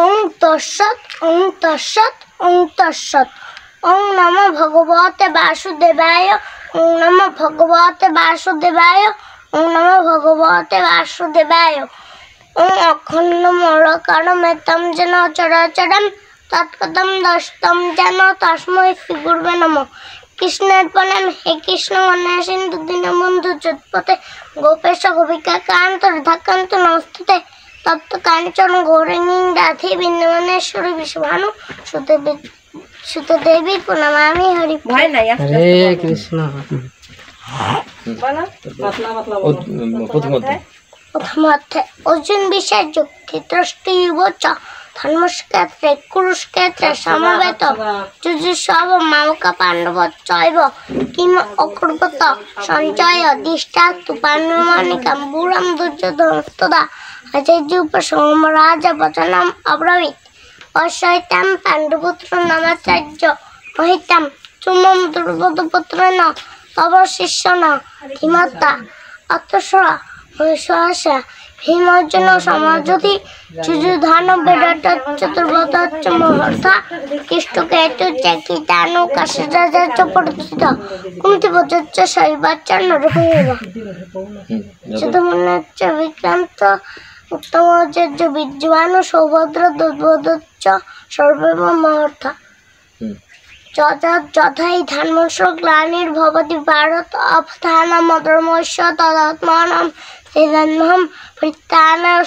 ওং তৎসৎ ওং তৎসৎ ওং তৎসৎ। ওং নমো ভগবতে বাসুদেবায়। ওং নমো ভগবতে বাসুদেবায়। ওং নমো ভগবতে বাসুদেবায়। ওং অখণ্ড মূলকারমেতম যেন চরাচরম তৎকথম দশতম যেন তস্मै শ্রী গুরবে নমঃ। কৃষ্ণের প্রণাম। হে কৃষ্ণ কন্যা সিন্ধু দীনবন্ধু জগৎপতে গোপেশ গোপিকা কান্ত রাধাকান্ত নমস্তুতে। তপ্ত কাঞ্চন গৌরাঙ্গী রাধে বৃন্দাবনেশ্বরী বিশ্বভানু সুতদেবী প্রণমামি হরি। হরে কৃষ্ণ। প্রথম অধ্যায় অর্জুন বিষয় যুক্তি ত্রষ্টিবোচ ধর্মক্ষেত্রে কুরুক্ষেত্রে সমবেত যুযুৎসব মামক পাণ্ডবশ্চৈব কিম অকুর্বত সঞ্জয় দৃষ্টাস্তু পাণ্ডবানিকং বুড়ং দুর্যোধনস্তদা আচার্যোপসংগম রাজা বচনম অব্রবীৎ অশ্বৈতাম পাণ্ডুপুত্র নামাচার্য মহিতাম চুমম দুর্বোধপুত্রেণ তব শিষ্যেন ধীমতা অতঃসরা মহেশ্বরস্য ভীমার্জুন সমাযুধি যুযুধান বিরাট চতুর্বত মহর্ষা কৃষ্টকেতুশ্চ কীটানুকাশরাজ পরিচিত কুন্তিভোজশ্চ শৈবাচ্চ নরভূমিব যদুমন্যশ্চ বিক্রান্ত উত্তমাচার্য বিদ্যমানো সৌভদ্র দুর্বোধশ্চ সর্বৈব মহর্ষা যথাই ধর্মস্য গ্লানির্ভবতি ভারত অবস্থানমধর্মস্য তদাত্মাनं শ্রীরামহম পরিত্রাণায়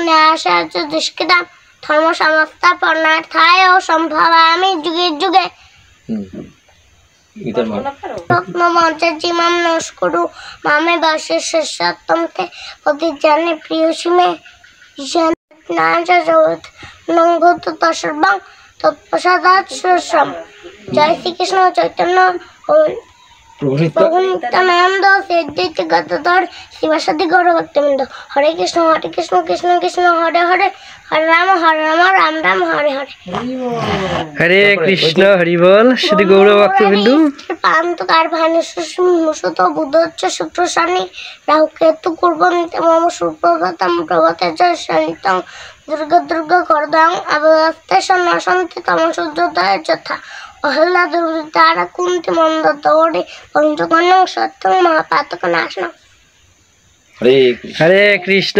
ন্যাসায় চ দুষ্কৃতাং ধর্ম সংস্থাপনার্থায় সম্ভবামি যুগে যুগে। মঞ্চাজিমাম নমস্কুরু মামে বাসেশ্বরত্বম তে প্রতিজানে প্রিয়সী মে জগৎ নঙ্গত তসর্বং তৎপ্রসাদাৎ সুরসম। জয় শ্রীকৃষ্ণ চৈতন্য প্রভু নিত্যানন্দ শ্রী অদ্বৈত গদাধর শিবাসাদি গৌর ভক্তবৃন্দ। হরে কৃষ্ণ কৃষ্ণ কৃষ্ণ হরে হরে হরে রাম রাম রাম হরে হরে। হরে কৃষ্ণ হরি বল শ্রী গৌর ভক্তবৃন্দ। পান্তকার ভানুসুত বুধচ্চ শুক্র শনি রাহু কেতু কুর্বন্তে মম সুপ্রভাতম প্রভাতে জয় সনিতং দুর্গা করদং অবস্তে সন্নাসন্তি তম সূর্যোদয় যথা অহল্লা দুর্বৃতারা কুন্তি মন্দ দৌড়ে পঞ্চকন্যং সত্যং মহাপাতক নাশনম। হরে কৃষ্ণ।